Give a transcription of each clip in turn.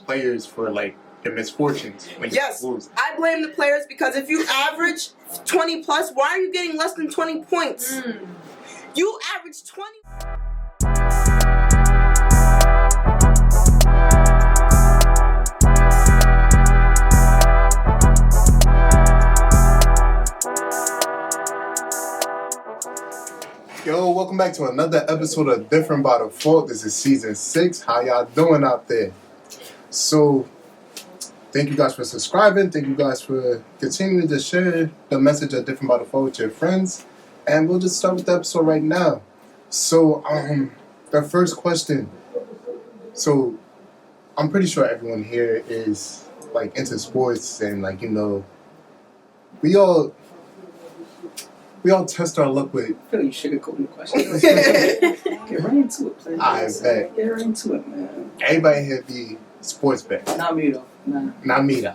players for like their misfortunes when you lose. I blame the players because if you average 20 plus, why are you getting less than 20 points? You average 20. Yo, welcome back to another episode of Different by Default. This is season 6. How y'all doing out there? So, thank you guys for subscribing. Thank you guys for continuing to share the message of Different by Default with your friends. And we'll just start with the episode right now. So, the first question. So, I'm pretty sure everyone here is like into sports and like, you know, we all test our luck with. I feel like you sugarcoating the question. Get right into it, please. I bet. Get right into it, man. Everybody here be sports bet. Not me, though. Nah. Not me, though.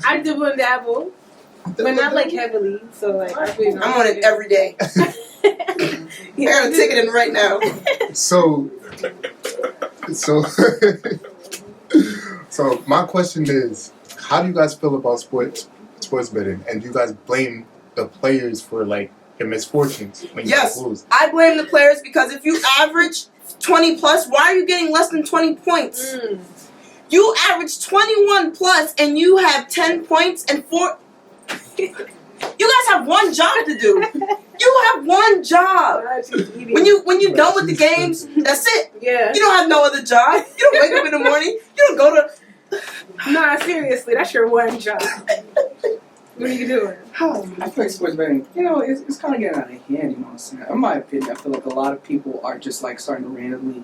I dibble and dabble, but not like heavily. So like, I'm on it every day. I got a ticket in right now. So my question is, how do you guys feel about sports betting? And do you guys blame the players for like your misfortunes when you lose? I blame the players because if you average 20 plus, why are you getting less than 20 points? You average 21 plus and you have 10 points and 4. You guys have one job to do. You have one job. When you're done with the games, that's it. Yeah. You don't have no other job. You don't wake up in the morning. You don't go to. Nah, seriously, that's your one job. What are you doing? I feel like sports betting, you know, it's kind of getting out of hand, you know what I'm saying? In my opinion, I feel like a lot of people are just like starting to randomly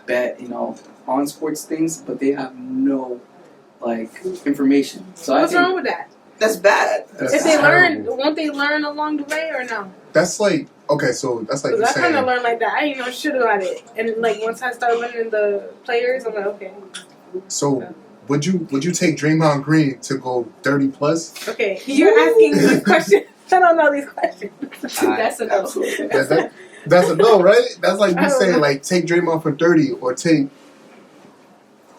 bet, you know, on sports things, but they have no, like, information. So what's wrong with that? That's bad. If they learn, won't they learn along the way or no? That's like, okay, so that's like I kind of learned like that. I didn't know shit about it. And like once I started learning the players, I'm like, okay. So would you take Draymond Green to go 30 plus? Okay, you're asking these questions. I don't know these questions. That's a no. That's a no, right? That's like you saying like take Draymond for 30 or take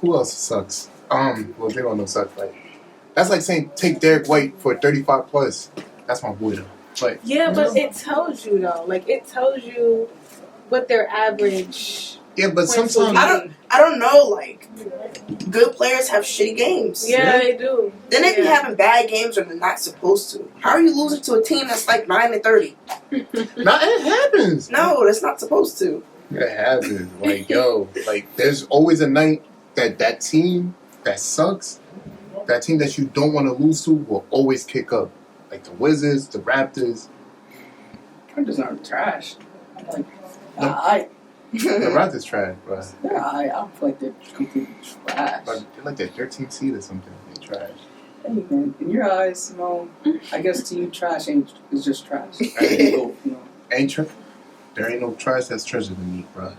who else sucks? Well, Draymond no sucks, right? That's like saying take Derek White for 35 plus. That's my boy though. But yeah, but it tells you though. Like it tells you what their average. Yeah, but sometimes I don't know. Like good players have shitty games. Yeah, they do. Then they be having bad games when they're not supposed to. How are you losing to a team that's like 9-30? Nah, it happens. No, that's not supposed to. It happens. Like yo, like there's always a night that team that sucks. That team that you don't want to lose to will always kick up. Like the Wizards, the Raptors. Raptors aren't trash. Like, the Raptors trash, bro. Yeah, I don't feel like they're completely trash. But they're like the 13th seed or something. They're trash. Hey man, in your eyes, you know, I guess to you trash is just trash. You know. There ain't no trash that's treasure to me, bro.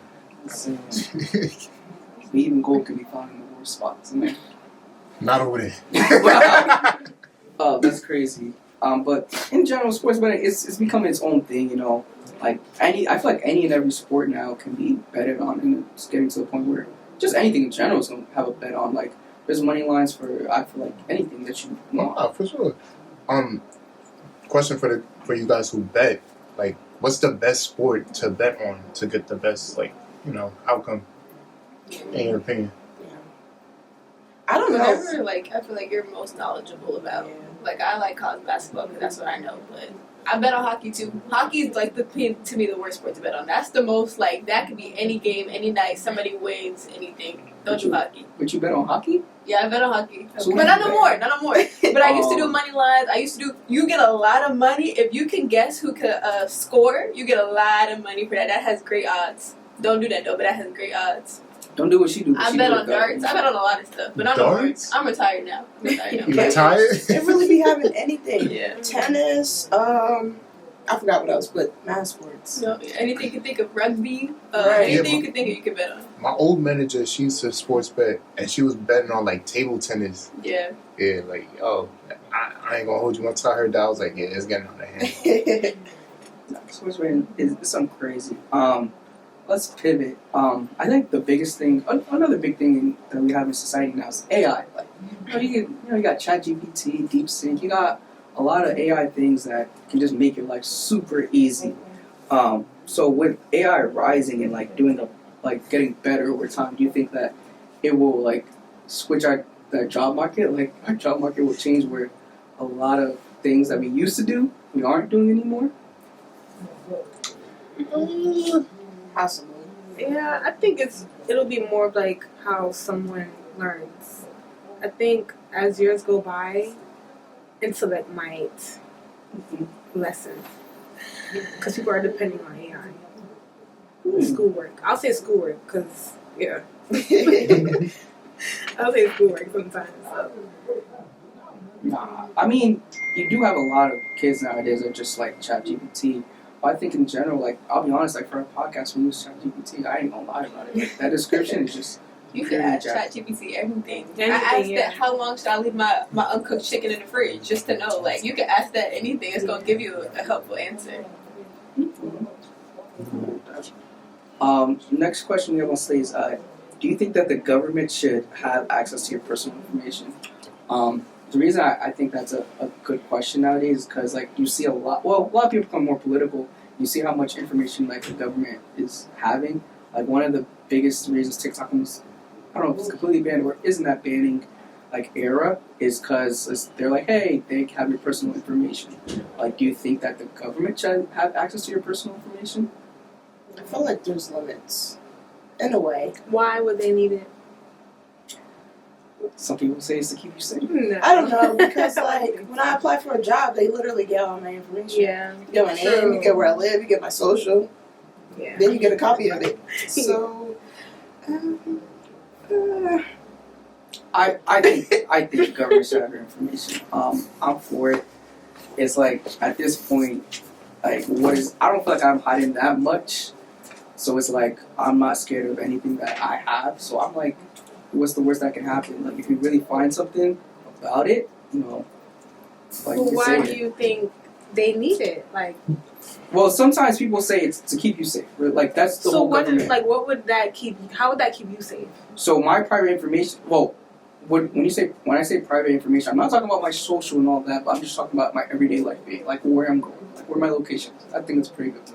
Even gold can be found in the worst spots. Not over there. Oh, that's crazy. But in general, sports betting it's becoming its own thing. You know, like I feel like any and every sport now can be betted on, and it's getting to the point where just anything in general is gonna have a bet on. Like there's money lines for I feel like anything that you want. Oh, for sure. Question for you guys who bet. Like, what's the best sport to bet on to get the best outcome? In your opinion. I don't know. Whatever, I feel like you're most knowledgeable about. Like, I like college basketball because that's what I know, but I bet on hockey, too. Hockey is, to me, the worst sport to bet on. That's the most, that could be any game, any night, somebody wins, anything. Don't do hockey. But you bet on hockey? Yeah, I bet on hockey. So but not no more. But I used to do money lines. You get a lot of money. If you can guess who could score, you get a lot of money for that. That has great odds. Don't do that, though, but that has great odds. Don't do what she do. I bet on darts. I bet on a lot of stuff. But not darts? I'm retired now. Retired? They really be having anything. Yeah. Tennis, I forgot what else, but math sports. No, anything you can think of, rugby, right. Anything you can think of, you can bet on. My old manager, she used to sports bet, and she was betting on table tennis. Yeah. Yeah, I ain't gonna hold you. Once I heard that, I was like, yeah, it's getting out of hand. Sports betting is something crazy. let's pivot. I think the biggest thing, another big thing that we have in society now is AI. Like, you got ChatGPT, DeepSync. You got a lot of AI things that can just make your life super easy. So with AI rising and like getting better over time, do you think that it will like switch the job market? Like our job market will change where a lot of things that we used to do we aren't doing anymore? Possibly. Yeah, I think it'll be more of like how someone learns. I think as years go by, intellect might lessen because people are depending on AI. Schoolwork. I'll say schoolwork because yeah. I'll say schoolwork sometimes. So. Nah, I mean, you do have a lot of kids nowadays that just like ChatGPT. But I think in general, like, I'll be honest, like for a podcast, we use ChatGPT. I ain't gonna lie about it. Like, that description is just. You can ask ChatGPT everything. I Anything, asked yeah. that how long should I leave my uncooked chicken in the fridge just to know. Like you can ask that anything, it's gonna give you a helpful answer. Next question we have on stage is, do you think that the government should have access to your personal information? The reason I think that's a good question nowadays is because like you see a lot of people become more political. You see how much information like the government is having. Like one of the biggest reasons TikTok was, I don't know if it's completely banned or isn't that banning like era is because they're like, hey, they have your personal information. Like, do you think that the government should have access to your personal information? I feel like there's limits, in a way. Why would they need it? Some people say it's to keep you safe. No. I don't know, because like when I apply for a job, they literally get all my information. Yeah. You get my name, you get where I live, you get my social, Yeah. then you get a copy of it. So, I think the government should have your information. I'm for it. It's like at this point, like I don't feel like I'm hiding that much. So it's like I'm not scared of anything that I have. So I'm like, what's the worst that can happen? Like if you really find something about it, you know, like Well, you why say do it. you think they need it? Like, Well, sometimes people say it's to keep you safe. Like that's the so whole what government. is like? What would that keep? How would that keep you safe? So my private information. Well, when I say private information, I'm not talking about my social and all that, but I'm just talking about my everyday life being like where I'm going, like where my location is. I think it's pretty good.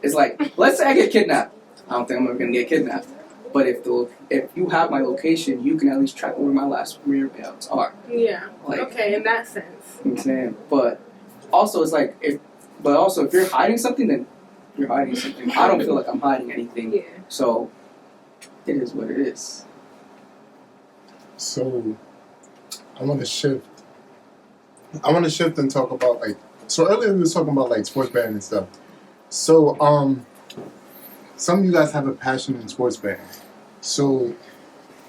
It's like, let's say I get kidnapped. I don't think I'm ever gonna get kidnapped. But if you have my location, you can at least track where my last whereabouts are. Yeah. Like, Okay, in that sense. You know what I'm saying? But also it's like if you're hiding something, then you're hiding something. I don't feel like I'm hiding anything. Yeah. So it is what it is. So I want to shift and talk about like. So earlier we was talking about like sports betting and stuff. So some of you guys have a passion in sports betting. So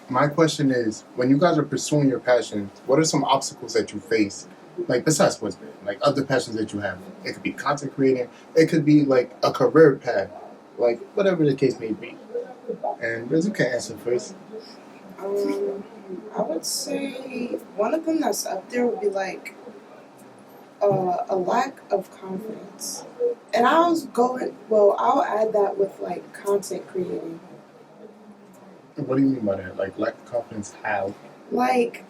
my question is, when you guys are pursuing your passion, what are some obstacles that you face? Like besides sports betting, like other passions that you have. It could be content creating. It could be like a career path, like whatever the case may be. And Riz, you can answer first. I would say one of them that's up there would be like a lack of confidence. And I'll add that with like content creating. What do you mean by that? Like lack of confidence? How? Like,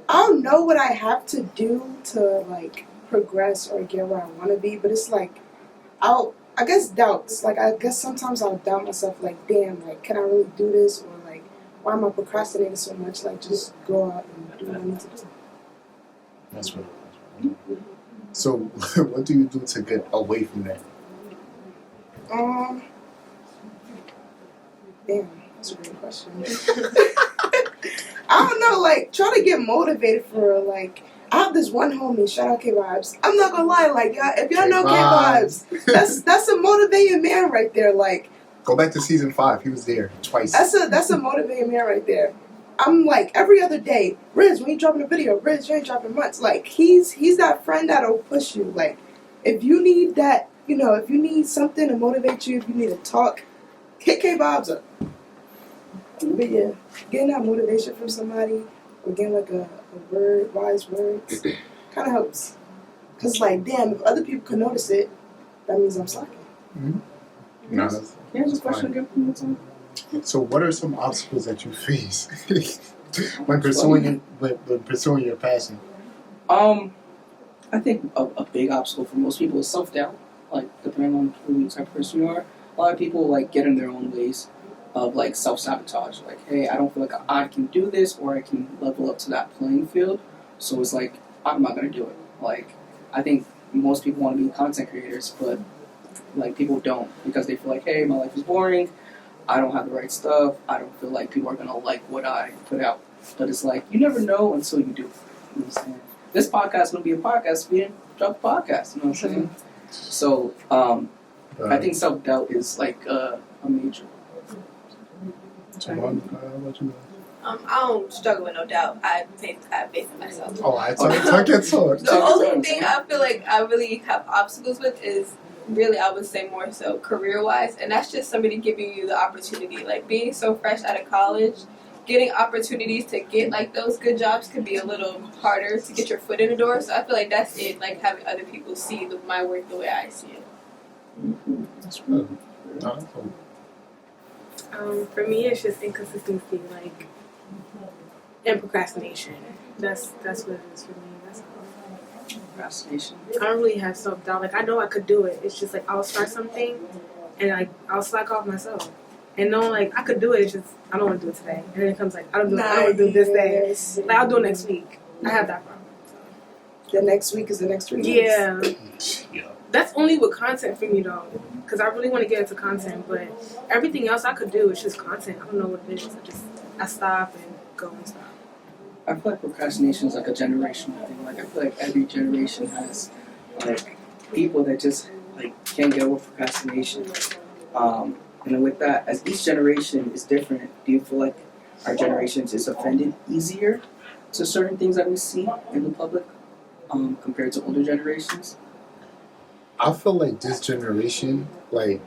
I don't know what I have to do to like progress or get where I want to be, but it's like I guess doubts. Like I guess sometimes I'll doubt myself. Like, damn, like can I really do this? Or like, why am I procrastinating so much? Like, just go out and do what I need to do. That's right. So, what do you do to get away from that? Damn, that's a great question. I don't know, like, try to get motivated for, like, I have this one homie, shout out K-Vibes. I'm not gonna lie, like, y'all, if y'all know K-Vibes, that's a motivating man right there, like. Go back to season 5, he was there twice. That's a motivating man right there. I'm like, every other day, Riz, when you dropping a video, Riz, you ain't dropping months. Like, he's that friend that'll push you. Like, if you need that, you know, if you need something to motivate you, if you need to talk, hit K-Vibes up. But yeah, getting that motivation from somebody, or getting like a word, wise words, kind of helps. Because, like, damn, if other people can notice it, that means I'm slacking. Mm-hmm. No, Can I ask this question again one more time? So, what are some obstacles that you face when pursuing your passion? I think a big obstacle for most people is self-doubt. Like, depending on who type of person you are, a lot of people like get in their own ways of like self-sabotage. Like, hey, I don't feel like I can do this, or I can level up to that playing field. So it's like I'm not gonna do it. Like, I think most people want to be content creators, but like people don't, because they feel like, hey, my life is boring. I don't have the right stuff. I don't feel like people are gonna like what I put out. But it's like you never know until you do. You know what I'm saying? This podcast is gonna be a podcast. We didn't drop a podcast. You know what I'm saying? So I think self-doubt is like a major. How about you? I don't struggle with no doubt. I faith in myself. Oh, I talk your talk. The only thing I feel like I really have obstacles with is really, I would say more so career-wise, and that's just somebody giving you the opportunity. Like being so fresh out of college, getting opportunities to get like those good jobs could be a little harder to get your foot in the door. So I feel like that's it. Like having other people see my work the way I see it. That's good. No, For me, it's just inconsistency, like, and procrastination. That's what it is for me. That's all. Procrastination. I don't really have self-doubt. Like, I know I could do it. It's just like I'll start something, and like I'll slack off myself. And knowing like I could do it, it's just I don't want to do it today. And then it comes like I don't want to do this day. Like I'll do it next week. I have that problem. The next week is the next 3 months. Yeah. That's only with content for me though, because I really want to get into content. But everything else I could do, it's just content. I don't know what it is. I stop and go and stop. I feel like procrastination is like a generational thing. Like I feel like every generation has like people that just like can't get over procrastination. And then with that, as each generation is different, do you feel like our generations is offended easier to certain things that we see in the public compared to older generations? I feel like this generation, like,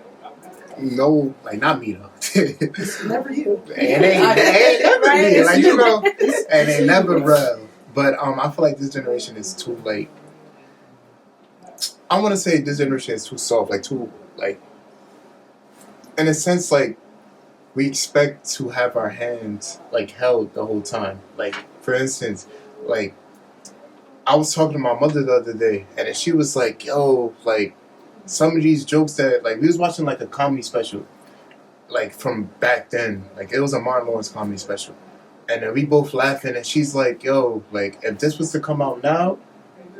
no, like, not me though. It's never you. It ain't never me. Like, you know, and they never real. But I feel like this generation is too, like, I want to say this generation is too soft, like, too, like, in a sense, like, we expect to have our hands, like, held the whole time. Like, for instance, like, I was talking to my mother the other day, and then she was like, yo, like, some of these jokes that, like, we was watching, like, a comedy special, like, from back then. Like, it was a Martin Lawrence comedy special. And then we both laughing, and she's like, yo, like, if this was to come out now,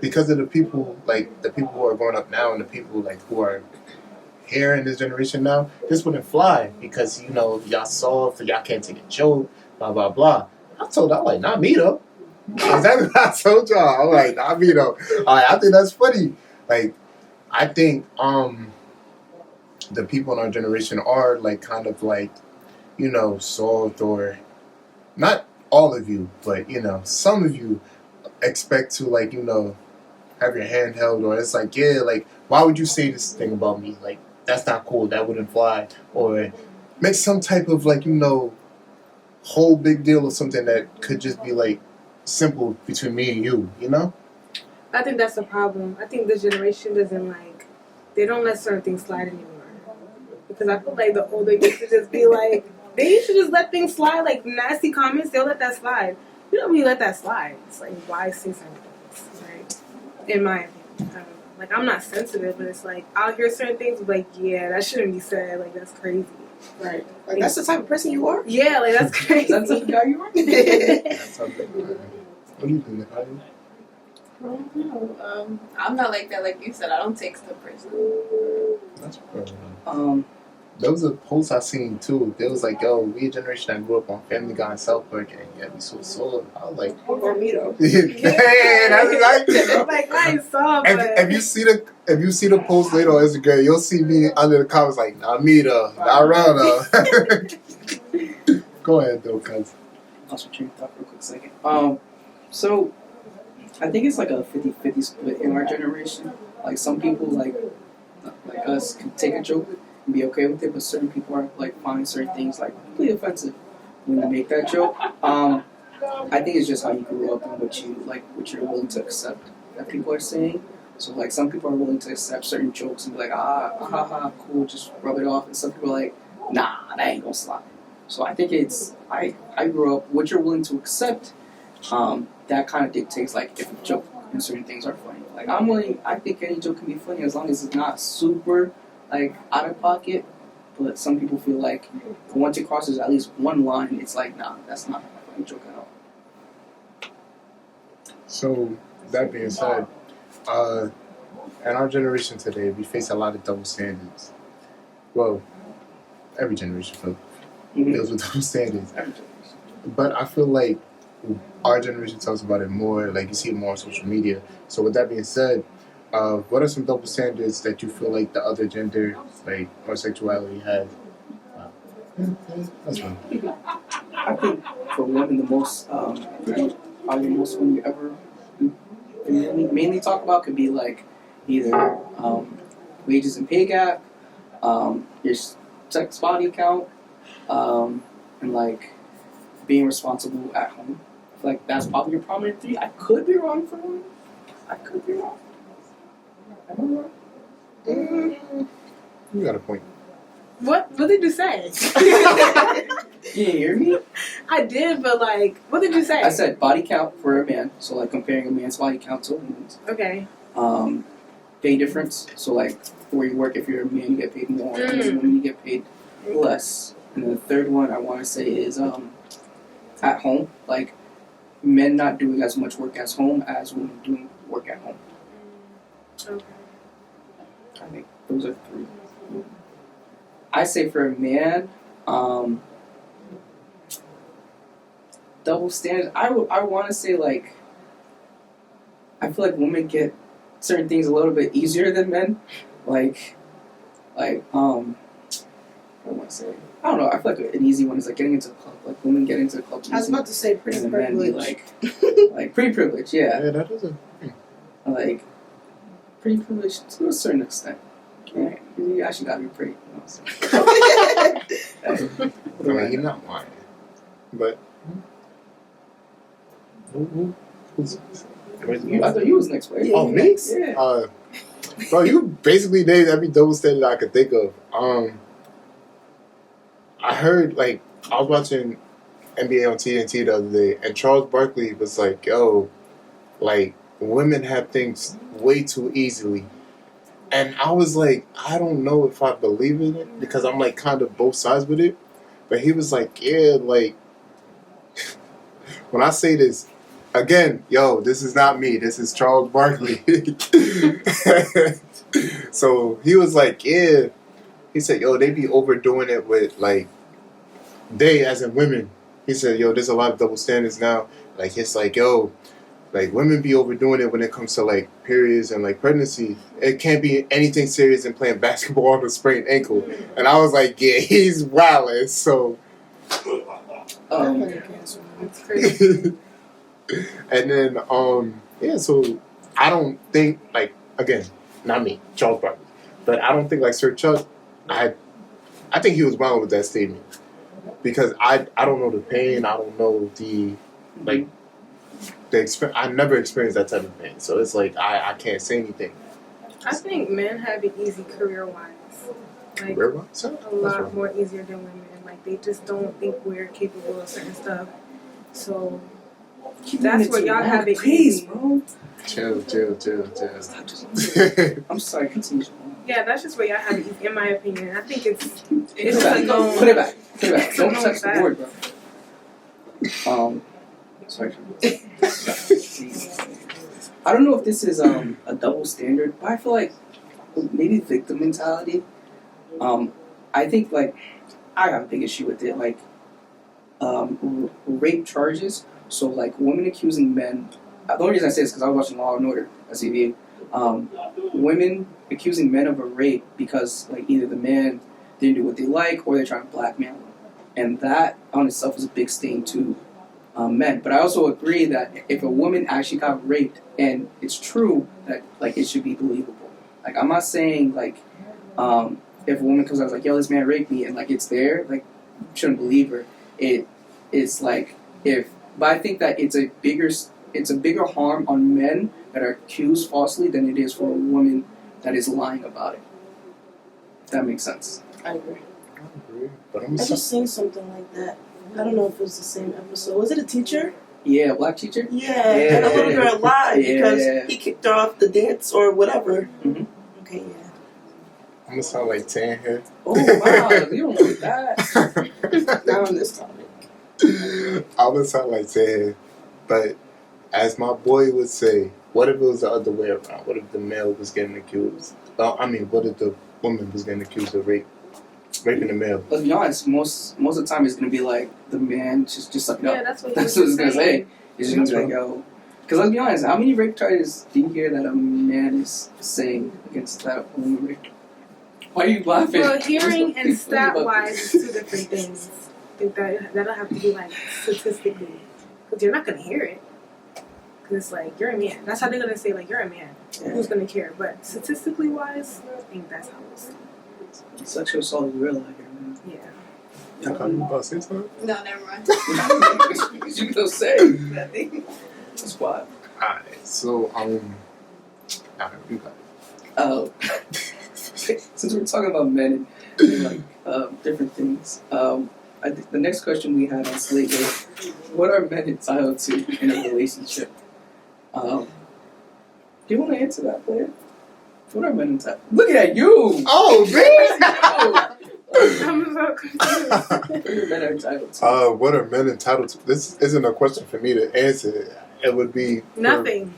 because of the people, like, the people who are growing up now and the people, like, who are here in this generation now, this wouldn't fly because, you know, y'all soft, y'all can't take a joke, blah, blah, blah. I told her, I'm like, not me, though. Exactly what I told y'all. I'm like, not me though. I think that's funny. Like, I think the people in our generation are like kind of like, you know, soft, or not all of you, but you know, some of you expect to like, you know, have your hand held, or it's like, yeah, like, why would you say this thing about me? Like, that's not cool. That wouldn't fly. Or make some type of like, you know, whole big deal of something that could just be like simple between me and you, you know? I think that's the problem. I think this generation doesn't like, they don't let certain things slide anymore. Because I feel like the older used to just be like, they used to just let things slide, like nasty comments, they'll let that slide. You don't really let that slide. It's like, why say certain things, right? In my opinion. I don't know. Like, I'm not sensitive, but it's like, I'll hear certain things, but like, yeah, that shouldn't be said. Like, that's crazy. Right. Like, that's the type of person you are? Yeah, like, that's crazy. That's the guy you are? That's something. What do you think, Nicole? I don't know. I'm not like that. Like you said, I don't take stuff personally. That's probably there was a post I seen too. There was like, yo, we a generation that grew up on Family Guy and South Park, and yet we so soft. I was like, Or me though. yeah, that's I'm like, I ain't soft, but... if you see the post later on Instagram, you'll see me under the comments like, not me though, not around though. Go ahead though, cuz. I'll switch your thought for a quick second. So I think it's like a 50-50 split in our generation. Like some people like us can take a joke and be okay with it, but certain people are like find certain things like completely offensive when you make that joke. I think it's just how you grew up and what you're willing to accept that people are saying. So like some people are willing to accept certain jokes and be like, ha ha, cool, just rub it off. And some people are like, nah, that ain't gonna slide. So I think it's I grew up what you're willing to accept. That kind of dictates like if a joke and certain things are funny. Like I think any joke can be funny as long as it's not super like out of pocket. But some people feel like once it crosses at least one line, it's like, nah, that's not a funny joke at all. So that being said, in our generation today, we face a lot of double standards. Well, every generation deals with double standards. But I feel like our generation talks about it more, like you see it more on social media. So with that being said, what are some double standards that you feel like the other gender, like, or sexuality has? That's fine. I think for women, the most, probably the most one you ever mainly talk about could be like either wages and pay gap, your sex body count, and like being responsible at home. I feel like that's probably your prominent three. I could be wrong for women. I could be wrong. I don't know. You got a point. What did you say? You didn't hear me? I did, but like, what did you say? I said body count for a man, so like comparing a man's body count to a woman's. Okay. Pay difference, so like where you work, if you're a man, you get paid more, and as a woman, you get paid less. And then the third one I want to say is at home, like men not doing as much work at home as women doing work at home. Okay. I think those are three. I say for a man, double standards. I want to say like I feel like women get certain things a little bit easier than men. Like what do I want to say? I don't know. I feel like an easy one is like getting into a club. Like women get into a club easy. I was about to say pretty and men be privileged. like pretty privileged, yeah. Yeah, that is a Like pretty privileged to a certain extent. Yeah, you actually gotta be pretty. You know, so. I mean, he's not lying. But who's I thought you was next, right? oh, me? Yeah. Bro, you basically named every double standard I could think of. I heard, like, I was watching NBA on TNT the other day, and Charles Barkley was like, yo, like, women have things way too easily. And I was like, I don't know if I believe in it, because I'm, like, kind of both sides with it. But he was like, yeah, like, when I say this, again, yo, this is not me. This is Charles Barkley. So he was like, yeah. He said, yo, they be overdoing it with, like, they as in women. He said, yo, there's a lot of double standards now. Like, it's like, yo, like, women be overdoing it when it comes to, like, periods and, like, pregnancy. It can't be anything serious than playing basketball on a sprained ankle. And I was like, yeah, he's wildin'. So, It's crazy. and then, yeah, so I don't think, like, again, not me, Charles Barkley, but I don't think, like, Sir Chuck, I think he was wrong with that statement. Because I don't know the pain, I don't know the, like, I never experienced that type of pain. So it's like, I can't say anything. I think men have it easy career-wise. Like, Where was a lot more easier than women. Like, they just don't think we're capable of certain stuff. So that's where y'all have it easy. Bro. Chill. I'm sorry, continue. Yeah, that's just where y'all have it easy, in my opinion. I think it's Put it back. Don't touch the board, bro. Sorry. I don't know if this is a double standard, but I feel like maybe victim mentality. I think like I have a big issue with it, like rape charges. So like women accusing men. The only reason I say this is because I was watching Law and Order SCV. Women accusing men of a rape because like either the man didn't do what they like or they're trying to blackmail them, and that on itself is a big stain to men. But I also agree that if a woman actually got raped and it's true, that like it should be believable. Like I'm not saying like if a woman comes out and is like, yo, this man raped me, and like it's there, like you shouldn't believe her. It's like but I think that it's a bigger it's a bigger harm on men that are accused falsely than it is for a woman that is lying about it. If that makes sense. I agree. But I just seen something like that. I don't know if it was the same episode. Was it a teacher? Yeah, a black teacher? Yeah, and a little girl lied because Yeah. he kicked her off the dance or whatever. Mhm. Okay, yeah. I'm gonna sound like Tan here. Oh, wow. You don't like that. Not on this topic. I would sound like Tan, but as my boy would say, what if it was the other way around? What if the male was getting accused? What if the woman was getting accused of raping the male? Let's be honest, most of the time it's going to be like the man just suck it up. Yeah, that's what That's what it's going to say. It's just going to be like, yo. Because let's be honest, how many rape charges do you hear that a man is saying against that woman rape? Why are you laughing? Well, hearing What's and so funny about stat-wise this? is two different things. I think that'll have to be like statistically, because you're not gonna hear it. Because it's like you're a man. That's how they're gonna say like you're a man. Yeah. Who's gonna care? But statistically wise, I think that's how it's. Sexual assault is real out here, man. Yeah. You calling me about to say something? No, never mind. What you gonna say? Nothing. That's wild. Alright, so alright, you got it. Since we're talking about men and like different things, I think the next question we had on Slate was, what are men entitled to in a relationship? Do you want to answer that, player? What are men entitled? Looking at you! Oh I'm so confused. What are men entitled to? what are men entitled to? This isn't a question for me to answer. It would be Nothing.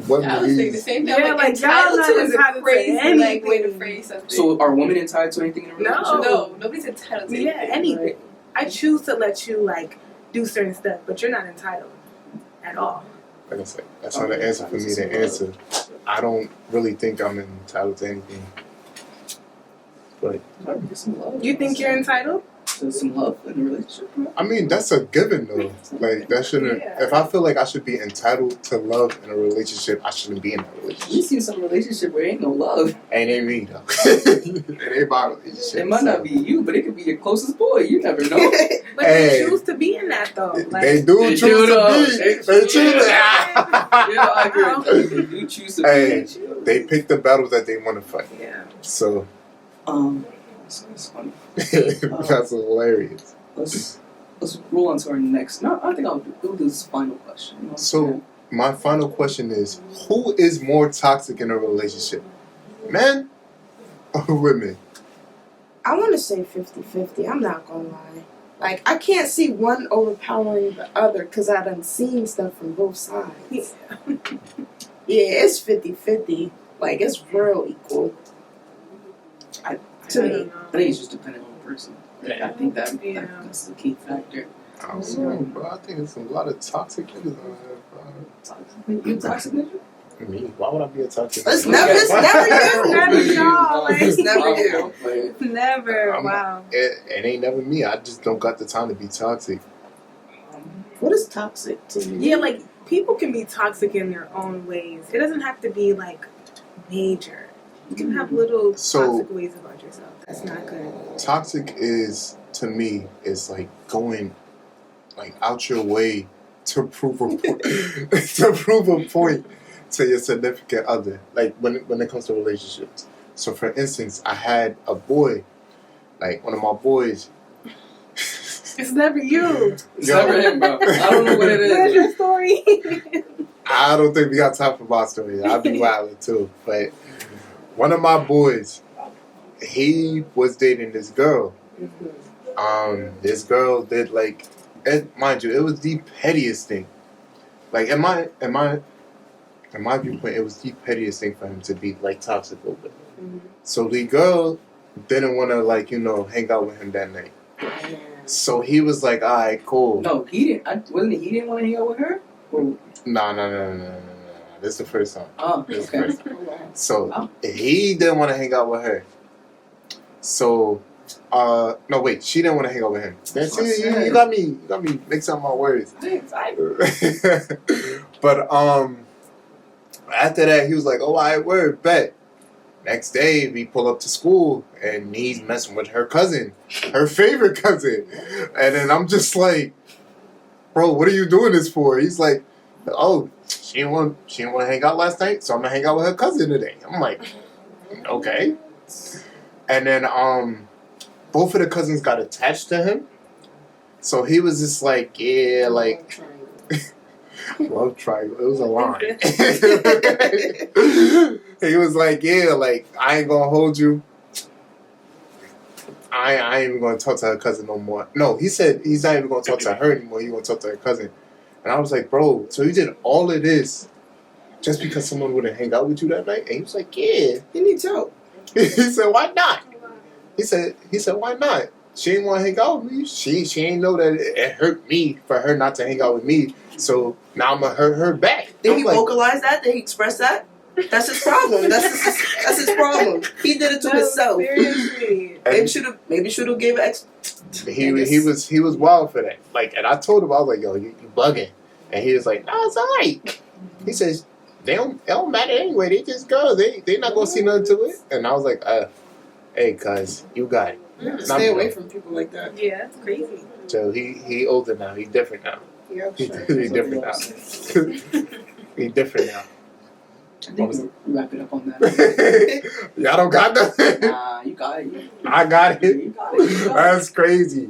What I would was be thinking the same thing. Yeah, like, like, y'all entitled not to is a entitled to crazy like anything. way to phrase something. So are women entitled to anything in a relationship? no, nobody's entitled to Yeah, anything. anything. Right. I choose to let you like do certain stuff, but you're not entitled at all. like I said, that's not an answer for me to answer. I don't really think I'm entitled to anything. But Alright, get some love. You think you're entitled? So some love in a relationship, bro? I mean, that's a given though. Like that shouldn't. Yeah. If I feel like I should be entitled to love in a relationship, I shouldn't be in that You relationship. see some relationship where ain't no love. Ain't it me though? It ain't my relationship. It might not be you, but it could be your closest boy. You never know. But Hey. they choose to be in that though. Like, They do They choose do, to though. be. They They choose choose. to. Yeah, I agree with that. They do choose to Hey, be. they pick the battles that they want to fight. Yeah. So That's funny. that's hilarious. Let's roll on to our next. No, I think we'll do this final question. You know what I'm So saying? my final question is: who is more toxic in a relationship, men or women? I want to say 50-50. I'm not going to lie. Like, I can't see one overpowering the other because I done seen stuff from both sides. Yeah. Yeah, it's 50-50. Like, it's real equal. To me. I think it's just dependent on the person. I think Yeah. that's the key factor. I don't know, bro. I think there's a lot of toxic niggas on here, bro. Toxic. You toxic nigga? Me? Why would I be a toxic It's nigga? never you. Never y'all. Like, It's never you. Never. I'm- Wow. It ain't never me. I just don't got the time to be toxic. What is toxic to you? Yeah, like people can be toxic in their own ways. It doesn't have to be like major. You can have little So- toxic ways about yourself. That's not good. Toxic is, to me, is like going like out your way to prove a point, to prove a point to your significant other. Like when it comes to relationships. So for instance, I had a boy, like one of my boys. It's never you. It's never him, bro. I don't know what it Where's is. your story? I don't think we got time for my story. I'll be wilding too. But one of my boys, he was dating this girl. This girl did like, mind you, it was the pettiest thing. Like in my viewpoint, it was the pettiest thing for him to be like toxic over. So the girl didn't want to hang out with him that night. So he was like, all right, cool. No, he didn't. Wasn't it? He didn't want to hang out with her. Or, No. This is the first time. oh, This is the okay. first time. So he didn't want to hang out with her. So, no, wait, she didn't want to hang out with him. That's it. You got me mixing up my words. But after that, he was like, "Oh, I word bet." Next day, we pull up to school, and he's messing with her cousin, her favorite cousin, and then I'm just like, "Bro, what are you doing this for?" He's like, Oh, she didn't want to hang out last night, so I'm gonna hang out with her cousin today. I'm like, okay. And then both of the cousins got attached to him, so he was just like, yeah, like love triangle. It was a line. He was like, yeah, like I ain't gonna hold you. I ain't even gonna talk to her cousin no more. No, he said he's not even gonna talk to her anymore. He gonna talk to her cousin. And I was like, bro, so you did all of this just because someone wouldn't hang out with you that night? And he was like, yeah. He needs help. He said, why not? He said, why not? She didn't want to hang out with me. She ain't know that it hurt me for her not to hang out with me. So now I'm gonna hurt her back. Did I'm he like, vocalize that? Did he express that? That's his problem. That's his problem. He did it to himself. Seriously. Maybe should have gave it. He was wild for that. Like, and I told him, I was like, yo, you bugging. And he was like, no, it's alright. He says, it don't matter anyway. They just girls. They not gonna see nothing to it. And I was like, hey, cuz, you got it. Stay away from people like that. Yeah, that's crazy. So he older now. He's different now. Yeah, He's sure. different now. He's different now. I think we'll wrap it up on that. Y'all don't got nothing. Nah, you got it. I got it. You got it. That's crazy.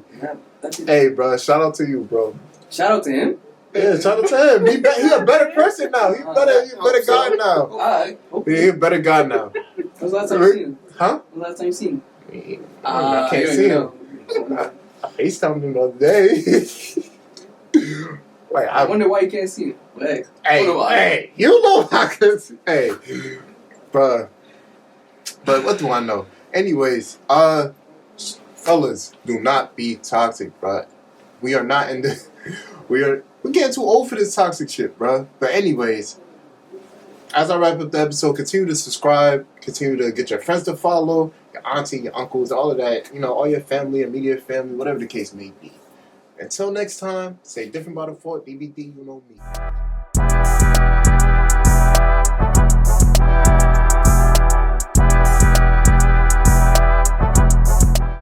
That's it. Hey, bro, shout out to you, bro. Shout out to him. Yeah, shout out to him. He a better person now. He better God now. Alright. He a better God now. When's the last time you seen him? Huh? When's the last time you seen him? I can't you see don't him. know. I FaceTimed him the other day. Like, I wonder why you can't see him. Hey, hey, you know I can see. Hey, bruh. But what do I know? Anyways, fellas, do not be toxic, bruh. We are not in the. We're getting too old for this toxic shit, bruh. But anyways, as I wrap up the episode, continue to subscribe, continue to get your friends to follow, your auntie, your uncles, all of that, all your family, immediate family, whatever the case may be. Until next time, stay different by default, DVD, you know me.